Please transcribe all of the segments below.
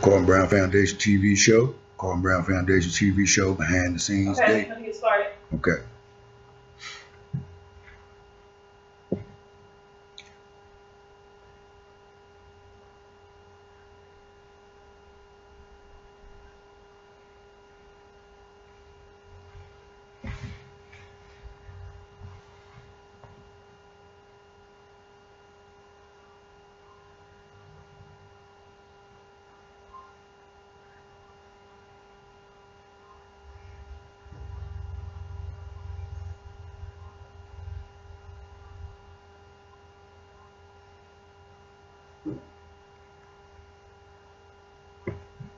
Gordon Brown Foundation TV show. Gordon Brown Foundation TV show, behind the scenes. Okay, let me get started. Okay.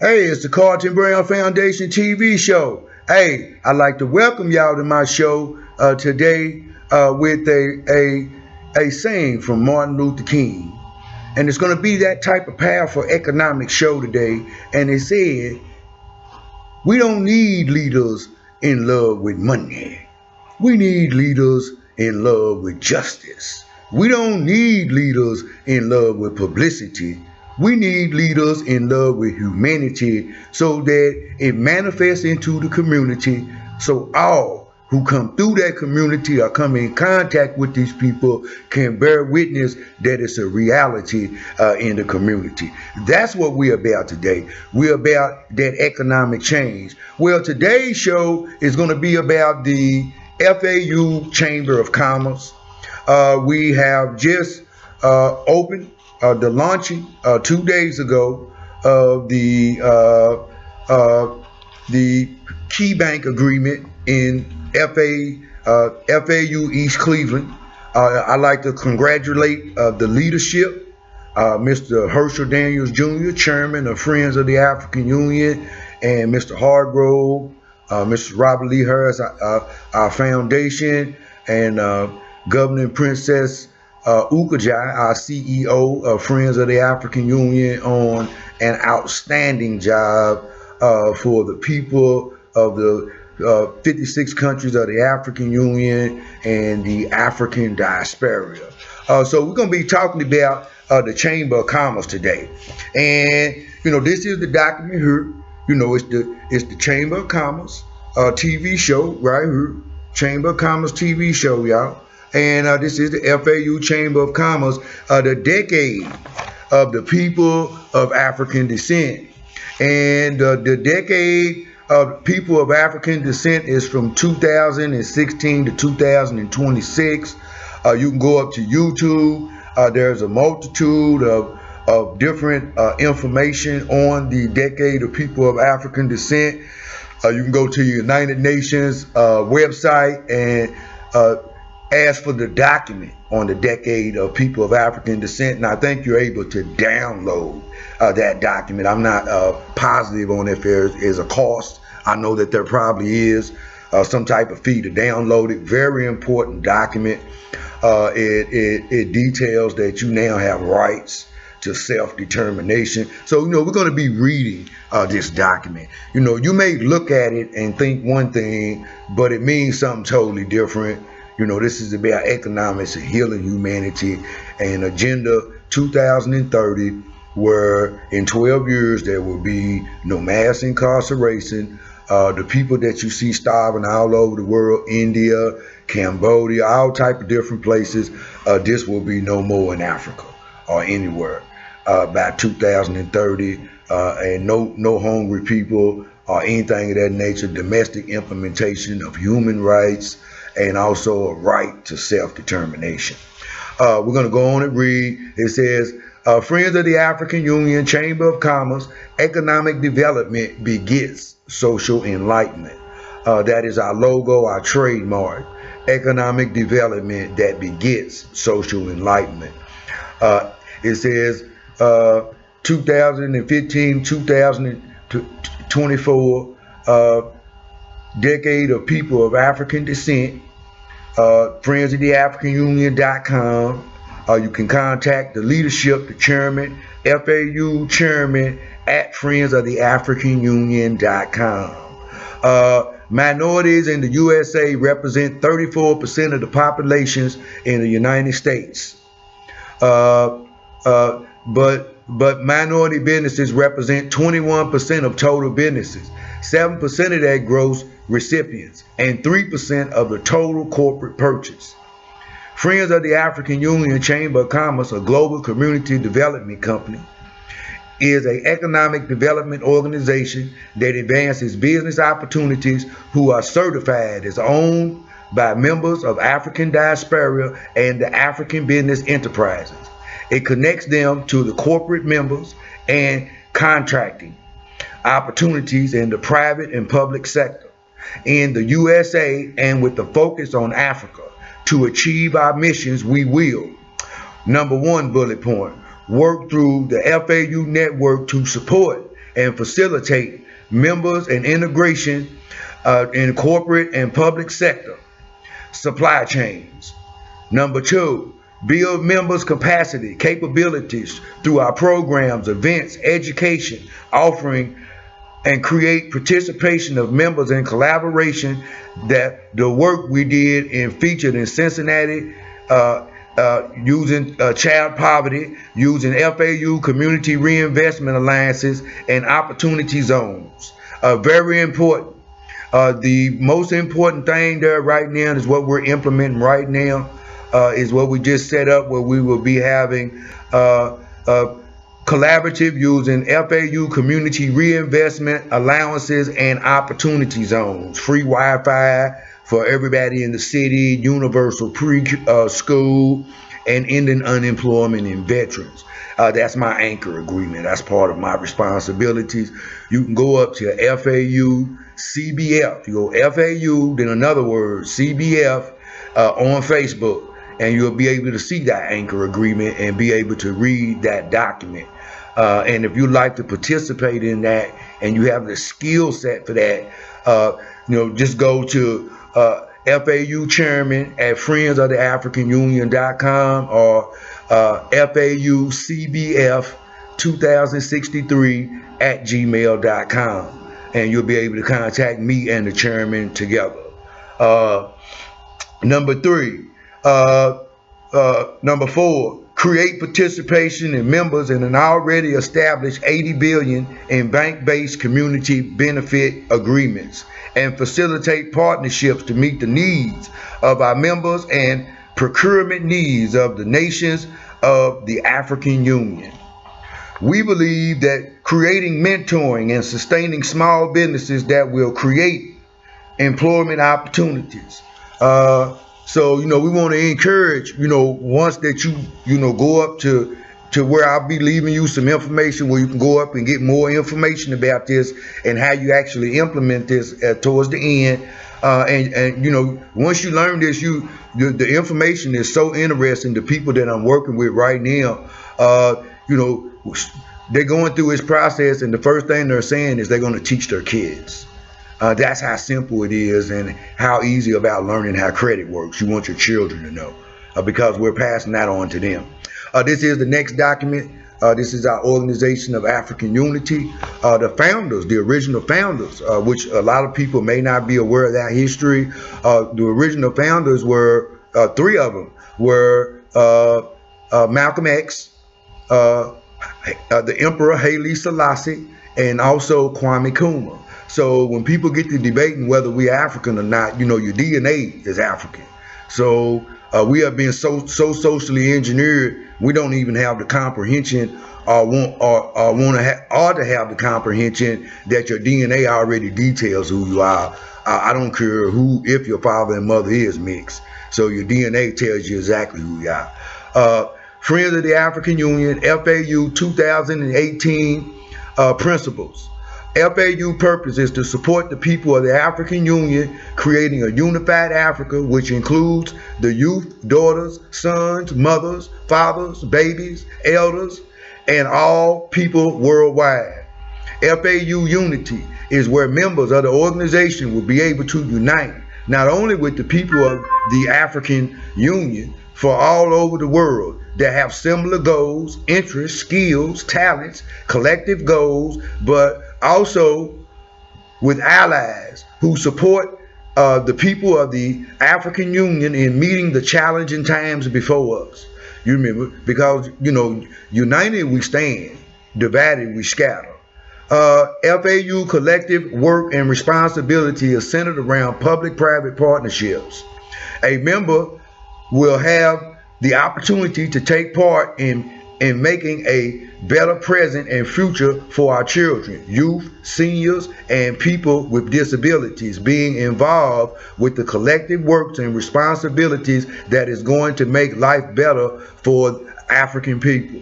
Hey, it's the Gordon Brown Foundation TV show. Hey, I'd like to welcome y'all to my show today with a saying from Martin Luther King. And it's going to be that type of powerful economic show today. And it said, we don't need leaders in love with money. We need leaders in love with justice. We don't need leaders in love with publicity. We need leaders in love with humanity so that it manifests into the community, so all who come through that community or come in contact with these people can bear witness that it's a reality in the community. That's what we're about today. We're about that economic change. Well, today's show is going to be about the FAU Chamber of Commerce. We have just opened the launching 2 days ago of the Key Bank agreement in FAU East Cleveland. I'd like to congratulate the leadership, Mr. Herschel Daniels Jr., Chairman of Friends of the African Union, and Mr. Hargrove, Mr. Robert Lee Harris, our foundation, and Governor Princess Ukajai, our CEO of Friends of the African Union, on an outstanding job for the people of the 56 countries of the African Union and the African diaspora. So we're going to be talking about the Chamber of Commerce today. And, you know, this is the document here. You know, it's the Chamber of Commerce TV show right here. Chamber of Commerce TV show, y'all. And this is the FAU Chamber of Commerce, the decade of the people of African descent. And the decade of people of African descent is from 2016 to 2026. You can go up to YouTube. There's a multitude of different information on the decade of people of African descent. You can go to the United Nations website and ask for the document on the decade of people of African descent, and I think you're able to download that document. I'm not positive on if there is a cost. I know that there probably is some type of fee to download it. Very important document. It details that you now have rights to self-determination. So, you know, we're going to be reading this document. You know, you may look at it and think one thing, but it means something totally different. You know, this is about economics and healing humanity, and Agenda 2030, where in 12 years there will be no mass incarceration. The people that you see starving all over the world, India, Cambodia, all type of different places, this will be no more in Africa or anywhere by 2030, and no hungry people or anything of that nature. Domestic implementation of human rights, and also a right to self-determination. We're going to go on and read. It says, Friends of the African Union, Chamber of Commerce, economic development begets social enlightenment. That is our logo, our trademark. Economic development that begets social enlightenment. It says 2015, 2024, decade of people of African descent. Friends of the African Union.com. You can contact the leadership, the chairman, FAU chairman at friendsoftheafricanunion.com. Minorities in the USA represent 34% of the populations in the United States. But but minority businesses represent 21% of total businesses, 7% of that gross recipients, and 3% of the total corporate purchase. Friends of the African Union Chamber of Commerce, a global community development company, is an economic development organization that advances business opportunities who are certified as owned by members of African diaspora and the African business enterprises. It connects them to the corporate members and contracting opportunities in the private and public sector in the USA, and with the focus on Africa. To achieve our missions, we will, number one bullet point, work through the FAU network to support and facilitate members and integration in corporate and public sector supply chains. Number two, build members' capacity, capabilities through our programs, events, education, offering, and create participation of members in collaboration. That the work we did and featured in Cincinnati, using child poverty, using FAU community reinvestment alliances and opportunity zones. Very important. The most important thing there right now is what we're implementing right now, is what we just set up, where we will be having collaborative using FAU community reinvestment allowances and opportunity zones, free Wi-Fi for everybody in the city, universal pre-school, and ending unemployment in veterans. That's my anchor agreement. That's part of my responsibilities. You can go up to FauCbf. You go FAU, then another word, CBF, on Facebook, and you'll be able to see that anchor agreement and be able to read that document. And if you'd like to participate in that and you have the skill set for that, just go to FAU chairman at friendsoftheafricanunion.com or FauCbf 2063 at gmail.com, and you'll be able to contact me and the chairman together. Number four, create participation in members in an already established $80 billion in bank-based community benefit agreements, and facilitate partnerships to meet the needs of our members and procurement needs of the nations of the African Union. We believe that creating mentoring and sustaining small businesses that will create employment opportunities. So, we want to encourage, once that you go up to where I'll be leaving you some information where you can go up and get more information about this and how you actually implement this towards the end. And once you learn this, the information is so interesting. The people that I'm working with right now, they're going through this process, and the first thing they're saying is they're going to teach their kids. That's how simple it is and how easy about learning how credit works. You want your children to know, because we're passing that on to them. This is the next document. This is our Organization of African Unity. The founders, the original founders, which a lot of people may not be aware of that history. The original founders were, three of them were Malcolm X, the Emperor Haile Selassie, and also Kwame Nkrumah. So when people get to debating whether we're African or not, your DNA is African. So we have been so socially engineered, we don't even have the comprehension or to have the comprehension that your DNA already details who you are. I don't care if your father and mother is mixed. So your DNA tells you exactly who you are. Friends of the African Union, FAU 2018 principles. FAU purpose is to support the people of the African Union, creating a unified Africa, which includes the youth, daughters, sons, mothers, fathers, babies, elders, and all people worldwide. FAU unity is where members of the organization will be able to unite, not only with the people of the African Union, for all over the world that have similar goals, interests, skills, talents, collective goals, but also with allies who support the people of the African Union in meeting the challenging times before us. You remember, because united we stand. divided we scatter. FAU collective work and responsibility is centered around public-private partnerships. A member will have the opportunity to take part in making a better present and future for our children, youth, seniors, and people with disabilities, being involved with the collective works and responsibilities that is going to make life better for African people.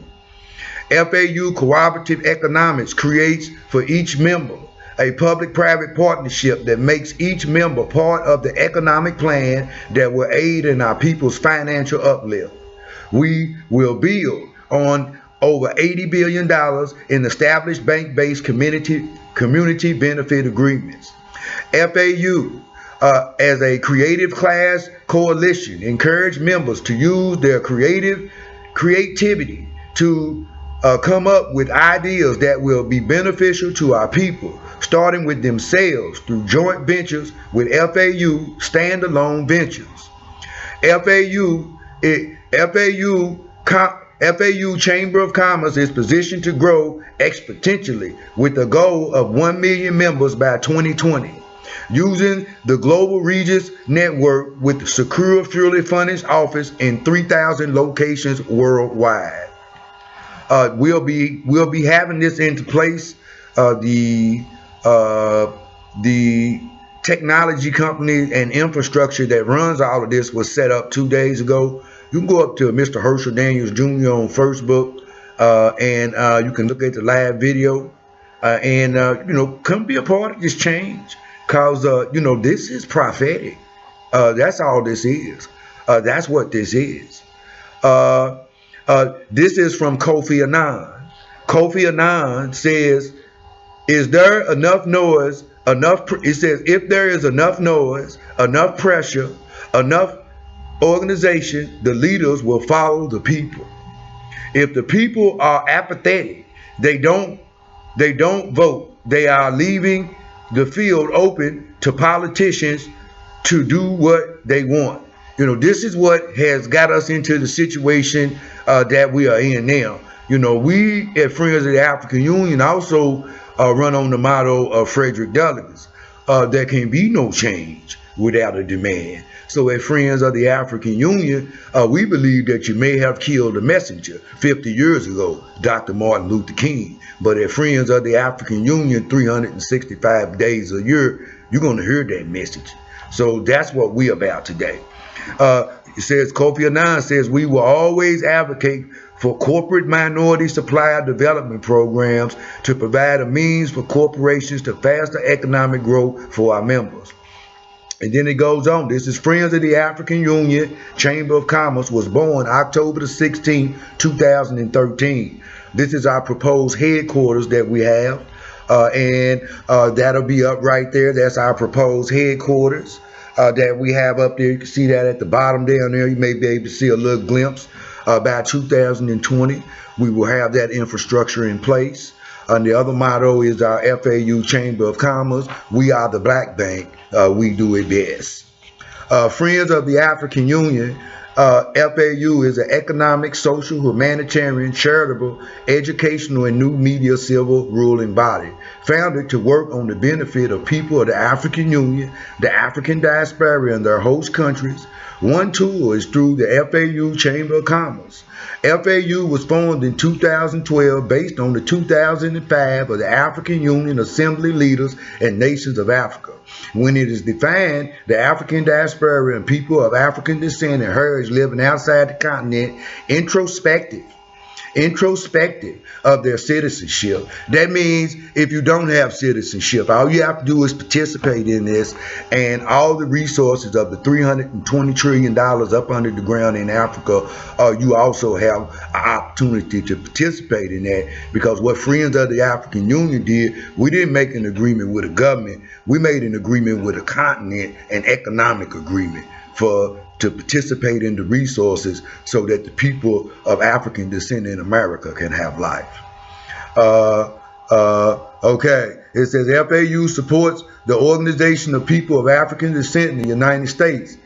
FAU Cooperative Economics creates for each member a public-private partnership that makes each member part of the economic plan that will aid in our people's financial uplift. We will build on over $80 billion in established bank-based community benefit agreements. FAU, as a creative class coalition, encourage members to use their creativity to come up with ideas that will be beneficial to our people, starting with themselves through joint ventures with FAU standalone ventures. FAU Chamber of Commerce is positioned to grow exponentially with a goal of 1 million members by 2020. Using the Global Regis Network with the secure fully funded office in 3,000 locations worldwide. We'll be having this into place. The technology company and infrastructure that runs all of this was set up 2 days ago. You can go up to Mr. Herschel Daniels Jr. on Facebook, and you can look at the live video, and come be a part of this change, cause this is prophetic. That's all this is. That's what this is. This is from Kofi Annan. Kofi Annan says, "Is there enough noise? It says, if there is enough noise, enough pressure, enough organization, the leaders will follow the people. If the people are apathetic, they don't vote. They are leaving the field open to politicians to do what they want." This is what has got us into the situation that we are in now. We at Friends of the African Union also run on the motto of Frederick Douglass, there can be no change without a demand. So at Friends of the African Union, we believe that you may have killed a messenger 50 years ago, Dr. Martin Luther King. But at Friends of the African Union, 365 days a year, you're going to hear that message. So that's what we're about today. It says, Kofi Annan says, "We will always advocate for corporate minority supplier development programs to provide a means for corporations to foster economic growth for our members." And then it goes on. This is Friends of the African Union Chamber of Commerce, was born October the 16th, 2013. This is our proposed headquarters that we have. And that'll be up right there. That's our proposed headquarters that we have up there. You can see that at the bottom down there. You may be able to see a little glimpse. By 2020, we will have that infrastructure in place. And the other motto is our FAU Chamber of Commerce. We are the Black Bank. We do it best. Friends of the African Union, FAU is an economic, social, humanitarian, charitable, educational, and new media civil ruling body, founded to work on the benefit of people of the African Union, the African diaspora, and their host countries. One tool is through the FAU Chamber of Commerce. FAU was formed in 2012 based on the 2005 of the African Union Assembly Leaders and Nations of Africa. When it is defined, the African diaspora and people of African descent and heritage living outside the continent introspective of their citizenship. That means if you don't have citizenship, all you have to do is participate in this, and all the resources of the $320 trillion up under the ground in Africa, you also have an opportunity to participate in that, because what Friends of the African Union did, we didn't make an agreement with a government, we made an agreement with a continent, an economic agreement to participate in the resources so that the people of African descent in America can have life. Okay, it says FAU supports the Organization of People of African Descent in the United States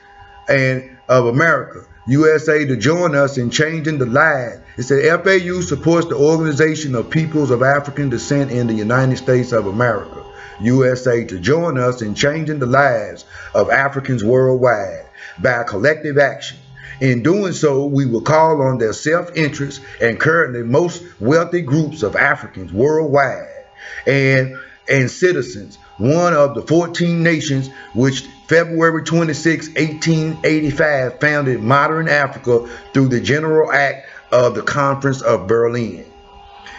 and of America. USA to join us in changing the lives. It said FAU supports the Organization of Peoples of African Descent in the United States of America, USA, to join us in changing the lives of Africans worldwide by collective action. In doing so, we will call on their self-interest and currently most wealthy groups of Africans worldwide and citizens, one of the 14 nations which February 26, 1885 founded modern Africa through the General Act of the Conference of Berlin.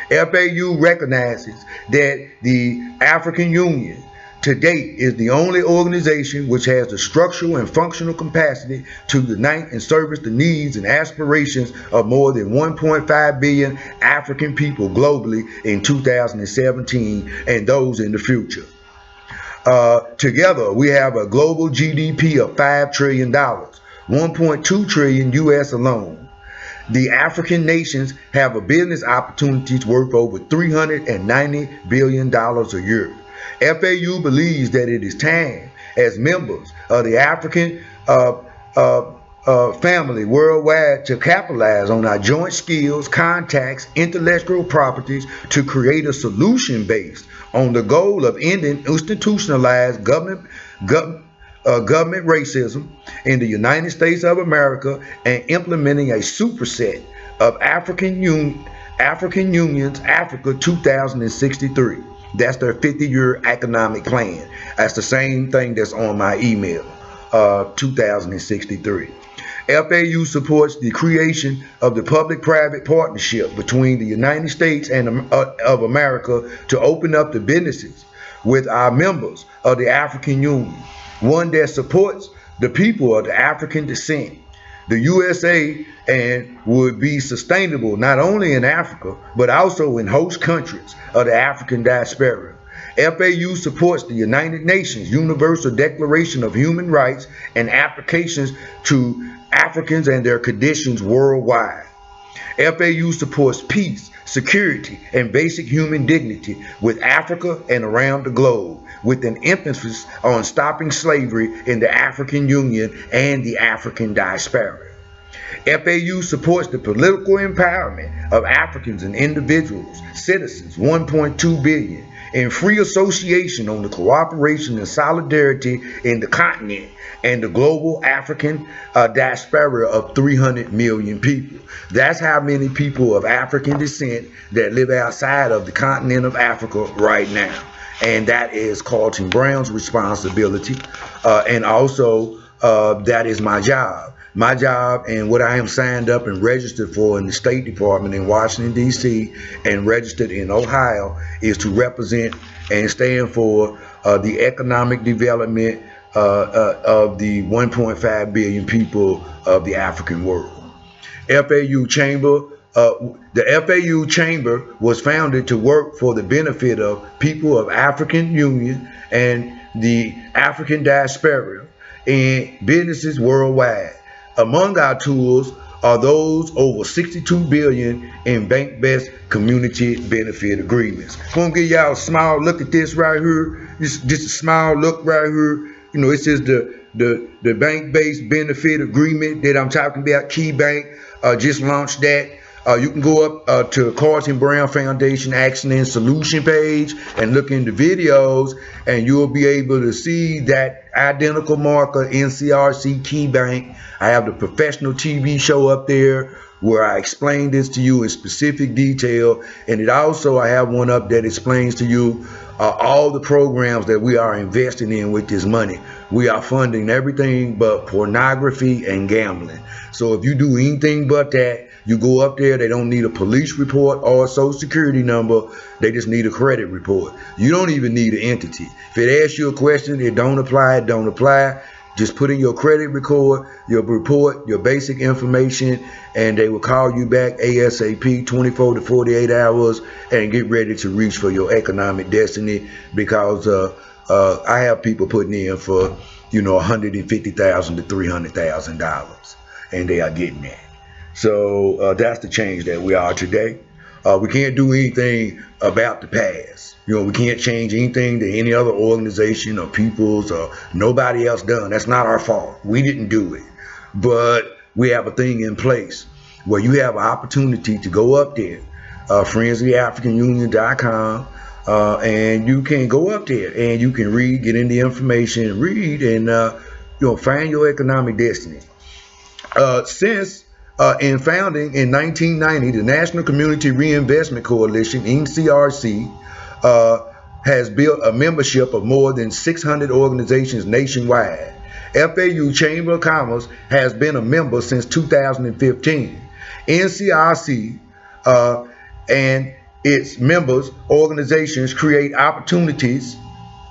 FAU recognizes that the African Union to date is the only organization which has the structural and functional capacity to unite and service the needs and aspirations of more than 1.5 billion African people globally in 2017 and those in the future. Together, we have a global GDP of $5 trillion, 1.2 trillion US alone. The African nations have a business opportunities worth over $390 billion a year. FAU believes that it is time, as members of the African family worldwide, to capitalize on our joint skills, contacts, intellectual properties to create a solution based on the goal of ending institutionalized government racism in the United States of America and implementing a superset of African Union's Africa 2063. That's their 50-year economic plan. That's the same thing that's on my email, 2063. FAU supports the creation of the public-private partnership between the United States and of America to open up the businesses with our members of the African Union, one that supports the people of the African descent. The USA and would be sustainable not only in Africa, but also in host countries of the African diaspora. FAU supports the United Nations Universal Declaration of Human Rights and applications to Africans and their conditions worldwide. FAU supports peace, security, and basic human dignity with Africa and around the globe, with an emphasis on stopping slavery in the African Union and the African diaspora. FAU supports the political empowerment of Africans and individuals, citizens, 1.2 billion, in free association on the cooperation and solidarity in the continent and the global African diaspora of 300 million people. That's how many people of African descent that live outside of the continent of Africa right now. And that is Carlton Brown's responsibility. And also, that is my job. My job and what I am signed up and registered for in the State Department in Washington, D.C. and registered in Ohio is to represent and stand for the economic development of the 1.5 billion people of the African world. FAU Chamber. The FAU Chamber was founded to work for the benefit of people of African Union and the African diaspora and businesses worldwide. Among our tools are those over 62 billion in bank-based community benefit agreements. I'm gonna give y'all a small look at this right here. Just a small look right here. You know, it says the bank-based benefit agreement that I'm talking about. Key Bank just launched that. You can go up to Carlton Brown Foundation Action and Solution page and look into videos, and you'll be able to see that identical marker, NCRC Key Bank. I have the professional TV show up there where I explain this to you in specific detail, and it also, I have one up that explains to you all the programs that we are investing in with this money. We are funding everything but pornography and gambling. So if you do anything but that, you go up there, they don't need a police report or a social security number. They just need a credit report. You don't even need an entity. If it asks you a question, it don't apply, it don't apply. Just put in your credit record, your report, your basic information, and they will call you back ASAP, 24 to 48 hours, and get ready to reach for your economic destiny, because I have people putting in for, you know, $150,000 to $300,000, and they are getting that. So that's the change that we are today. We can't do anything about the past. You know, we can't change anything that any other organization or peoples or nobody else done. That's not our fault. We didn't do it. But we have a thing in place where you have an opportunity to go up there, friendsoftheafricanunion.com, and you can go up there and you can read, get into information, read, and find your economic destiny. Since in founding in 1990, the National Community Reinvestment Coalition, NCRC, has built a membership of more than 600 organizations nationwide. FAU Chamber of Commerce has been a member since 2015. NCRC and its members organizations create opportunities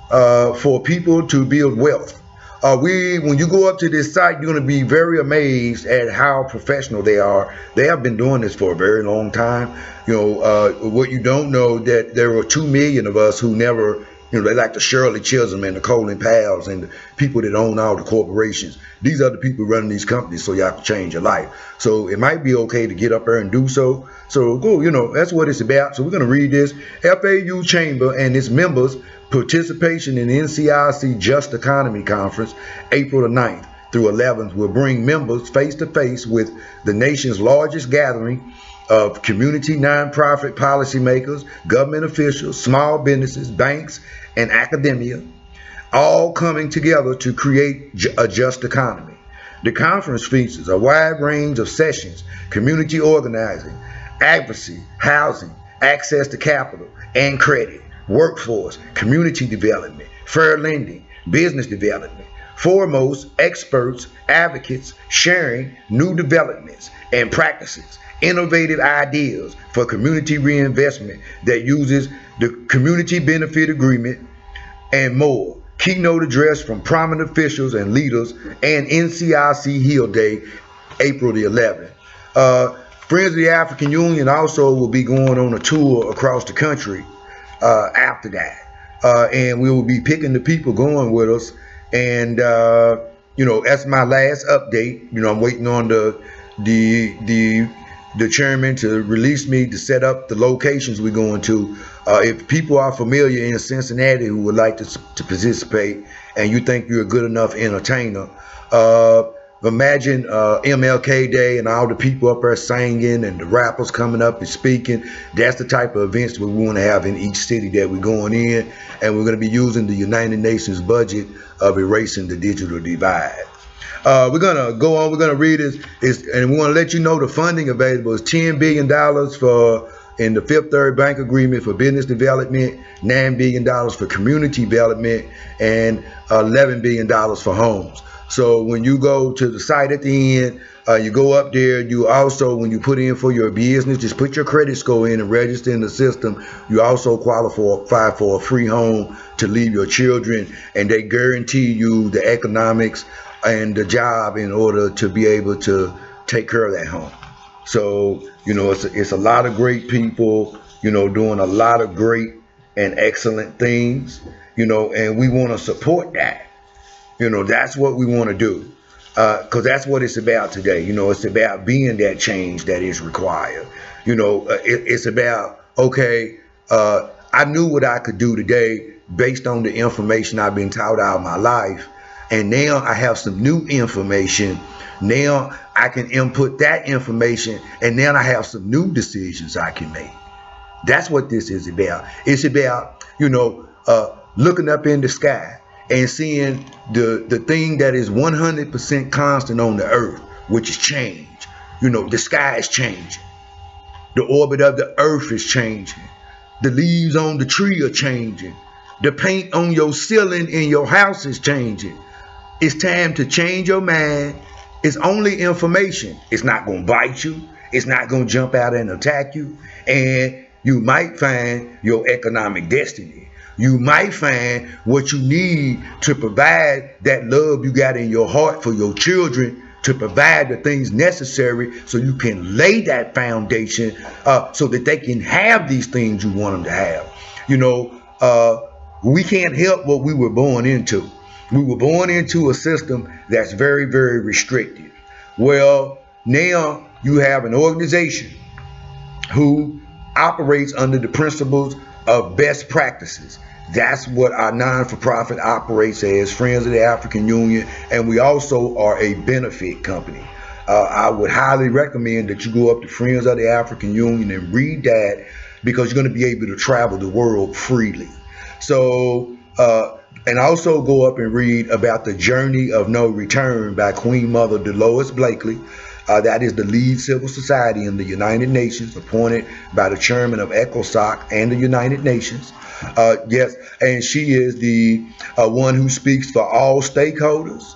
for people to build wealth. When you go up to this site, you're going to be very amazed at how professional they are. They have been doing this for a very long time. What you don't know, that there were 2 million of us who never, they like the Shirley Chisholm and the Colin Powells and the people that own all the corporations. These are the people running these companies, so y'all can change your life. So it might be okay to get up there and do so. So go, that's what it's about. So we're going to read this. FAU Chamber and its members participation in the NCRC Just Economy Conference, April the 9th through 11th, will bring members face to face with the nation's largest gathering of community, nonprofit policymakers, government officials, small businesses, banks, and academia, all coming together to create a just economy. The conference features a wide range of sessions: community organizing, advocacy, housing, access to capital and credit, workforce, community development, fair lending, business development. Foremost, experts, advocates sharing new developments and practices, innovative ideas for community reinvestment that uses the community benefit agreement, and more. Keynote address from prominent officials and leaders, and NCRC Hill Day, April the 11th. Friends of the African Union also will be going on a tour across the country after that, and we will be picking the people going with us. And that's my last update. I'm waiting on the chairman to release me to set up the locations we're going to. If people are familiar in Cincinnati who would like to participate, and you think you're a good enough entertainer, imagine MLK Day and all the people up there singing and the rappers coming up and speaking. That's the type of events we want to have in each city that we're going in, and we're going to be using the United Nations budget of erasing the digital divide. We're going to go on. We're going to read this, and we want to let you know the funding available is $10 billion in the Fifth Third Bank Agreement for business development, $9 billion for community development, and $11 billion for homes. So when you go to the site at the end, you go up there, you also, when you put in for your business, just put your credit score in and register in the system. You also qualify for a free home to leave your children, and they guarantee you the economics and the job in order to be able to take care of that home. So, it's a lot of great people, doing a lot of great and excellent things, and we want to support that. That's what we want to do, because that's what it's about today. It's about being that change that is required. It's about, okay, I knew what I could do today based on the information I've been taught all my life. And now I have some new information. Now I can input that information, and now I have some new decisions I can make. That's what this is about. It's about, looking up in the sky and seeing the thing that is 100% constant on the earth, which is change. The sky is changing. The orbit of the earth is changing. The leaves on the tree are changing. The paint on your ceiling in your house is changing. It's time to change your mind. It's only information. It's not going to bite you. It's not going to jump out and attack you. And you might find your economic destiny. You might find what you need to provide that love you got in your heart for your children, to provide the things necessary so you can lay that foundation so that they can have these things you want them to have. We can't help what we were born into. We were born into a system that's very, very restrictive. Well, now you have an organization who operates under the principles of best practices. That's what our non-for-profit operates as, Friends of the African Union, and we also are a benefit company. I would highly recommend that you go up to Friends of the African Union and read that, because you're going to be able to travel the world freely. So, and also go up and read about the Journey of No Return by Queen Mother Dolores Blakely. That is the lead civil society in the United Nations, appointed by the chairman of Ecconomic and the United Nations. Yes, and she is the one who speaks for all stakeholders,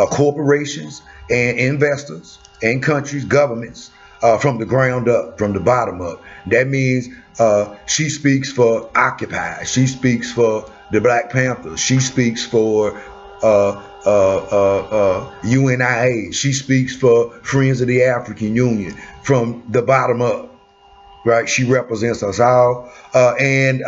corporations and investors and countries, governments, from the ground up, from the bottom up. That means she speaks for Occupy. She speaks for the Black Panthers. She speaks for UNIA. She speaks for Friends of the African Union from the bottom up, right? She represents us all. And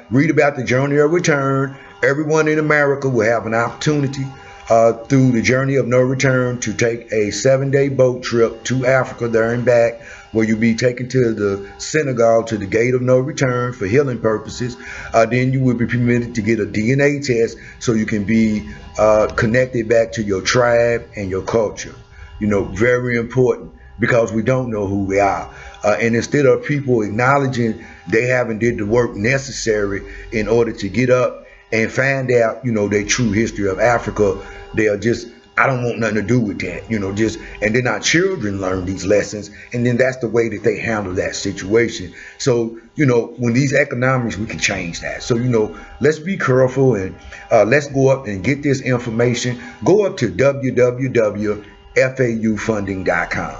read about the Journey of Return. Everyone in America will have an opportunity through the Journey of No Return to take a 7-day boat trip to Africa there and back, where you'll be taken to the Senegal, to the Gate of No Return for healing purposes. Then you will be permitted to get a DNA test so you can be connected back to your tribe and your culture. You know, very important, because we don't know who we are. And instead of people acknowledging they haven't did the work necessary in order to get up and find out, you know, their true history of Africa, they are just, I don't want nothing to do with that, you know, just, and then our children learn these lessons, and then that's the way that they handle that situation. So, you know, when these economics, we can change that. So, you know, let's be careful, and let's go up and get this information. Go up to www.faufunding.com.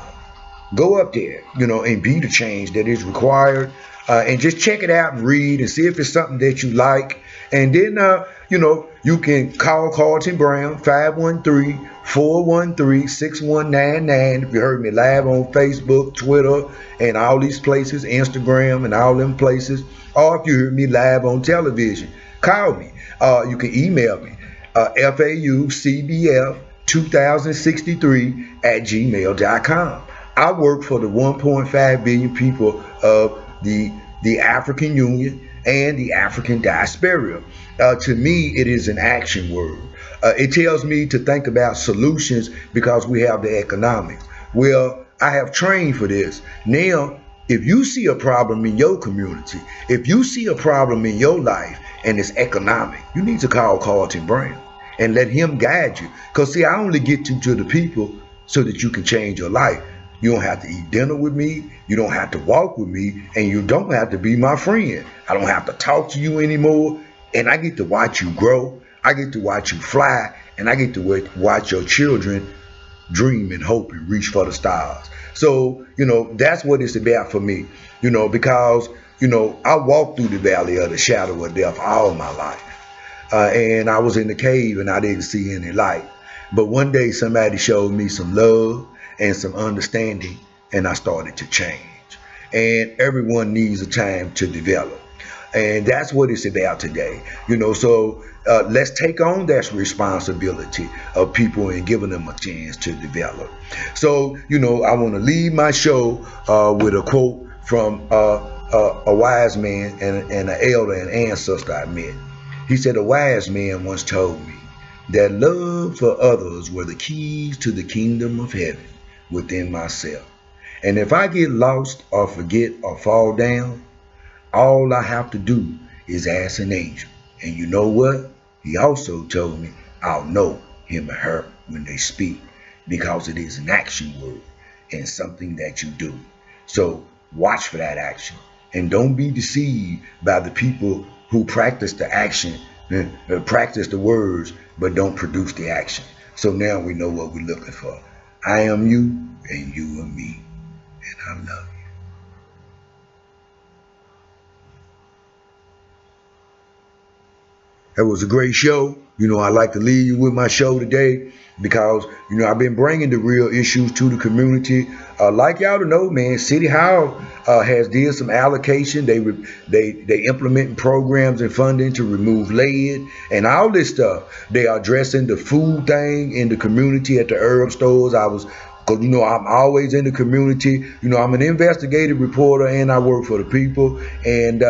Go up there, you know, and be the change that is required. And just check it out and read and see if it's something that you like. And then, you know, you can call Carlton Brown, 513-413-6199. If you heard me live on Facebook, Twitter, and all these places, Instagram and all them places. Or if you heard me live on television, call me. You can email me, FauCbf2063@gmail.com. I work for the 1.5 billion people of the African Union and the African diaspora. To me, it is an action word. It tells me to think about solutions, because we have the economics. Well, I have trained for this. Now, if you see a problem in your community, if you see a problem in your life and it's economic, you need to call Carlton Brown and let him guide you. Because see, I only get you to the people so that you can change your life. You don't have to eat dinner with me. You don't have to walk with me. And you don't have to be my friend. I don't have to talk to you anymore. And I get to watch you grow. I get to watch you fly. And I get to watch your children dream and hope and reach for the stars. So, you know, that's what it's about for me. You know, because, you know, I walked through the valley of the shadow of death all my life. And I was in the cave and I didn't see any light. But one day somebody showed me some love and some understanding, and I started to change. And everyone needs a time to develop, and that's what it's about today. You know, so let's take on that responsibility of people and giving them a chance to develop. So, you know, I want to leave my show with a quote from a wise man and an elder and ancestor I met. He said, a wise man once told me that love for others were the keys to the kingdom of heaven within myself. And if I get lost or forget or fall down, all I have to do is ask an angel. And you know what? He also told me I'll know him or her when they speak, because it is an action word and something that you do. So watch for that action, and don't be deceived by the people who practice the action, practice the words, but don't produce the action. So now we know what we're looking for. I am you, and you are me, and I love you. That was a great show. You know, I like to leave you with my show today, because, you know, I've been bringing the real issues to the community. Like y'all to know, man, City Hall has did some allocation. They implementing programs and funding to remove lead and all this stuff. They are addressing the food thing in the community at the herb stores. Because, you know, I'm always in the community. You know, I'm an investigative reporter and I work for the people. And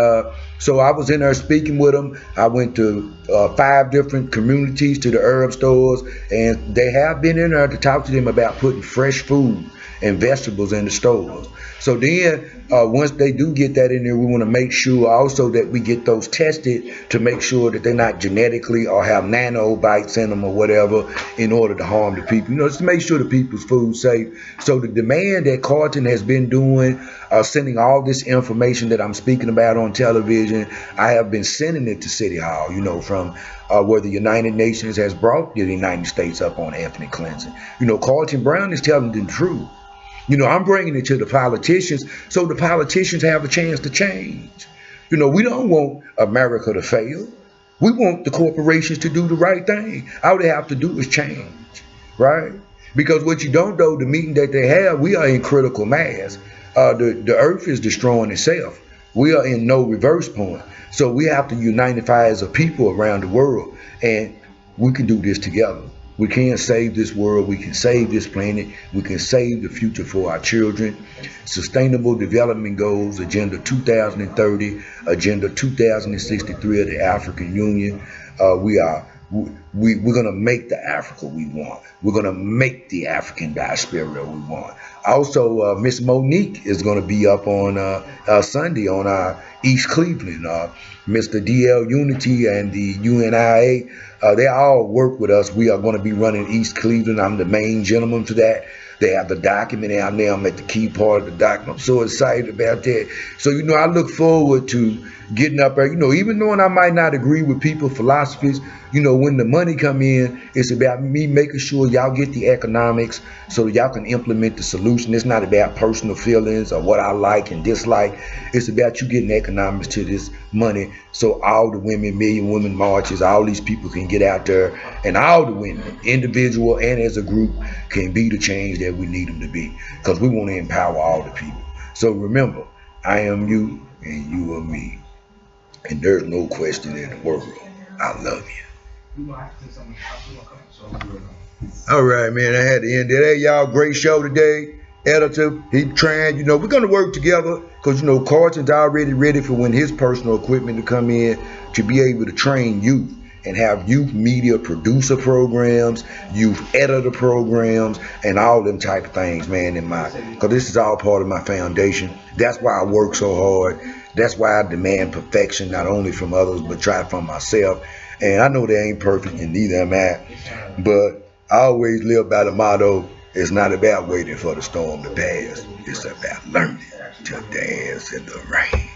So I was in there speaking with them. I went to 5 different communities to the herb stores, and they have been in there to talk to them about putting fresh food and vegetables in the stores. So then once they do get that in there, we want to make sure also that we get those tested to make sure that they're not genetically or have nanobites in them or whatever in order to harm the people. You know, just to make sure the people's food's safe. So the demand that Carlton has been doing, sending all this information that I'm speaking about on television, I have been sending it to City Hall, you know, from where the United Nations has brought the United States up on ethnic cleansing. You know, Carlton Brown is telling the truth. You know, I'm bringing it to the politicians so the politicians have a chance to change. You know, we don't want America to fail. We want the corporations to do the right thing. All they have to do is change, right? Because what you don't know, the meeting that they have, we are in critical mass. The earth is destroying itself. We are in no reverse point. So we have to unify as a people around the world, and we can do this together. We can save this world. We can save this planet. We can save the future for our children. Sustainable Development Goals, Agenda 2030, Agenda 2063 of the African Union. We're going to make the Africa we want. We're going to make the African diaspora we want. Also, Miss Monique is going to be up on Sunday on East Cleveland. Mr. DL Unity and the UNIA, they all work with us. We are going to be running East Cleveland. I'm the main gentleman for that. They have the document out there. I'm at the key part of the document. I'm so excited about that. So, you know, I look forward to getting up there. You know, even though I might not agree with people's philosophies, you know, when the money come in, it's about me making sure y'all get the economics so y'all can implement the solution. It's not about personal feelings or what I like and dislike. It's about you getting economics to this money so all the women, Million Women Marches, all these people can get out there, and all the women, individual and as a group, can be the change that we need them to be, because we want to empower all the people. So remember, I am you and you are me, and there's no question in the world. I love you. All right, man, I had to end it. Hey, y'all, great show today. Editor, he trying, you know, we're going to work together because, you know, Carlton's already ready for when his personal equipment to come in to be able to train youth and have youth media producer programs, youth editor programs, and all them type of things, man, because this is all part of my foundation. That's why I work so hard. That's why I demand perfection, not only from others, but try from myself. And I know they ain't perfect, and neither am I. But I always live by the motto, it's not about waiting for the storm to pass. It's about learning to dance in the rain.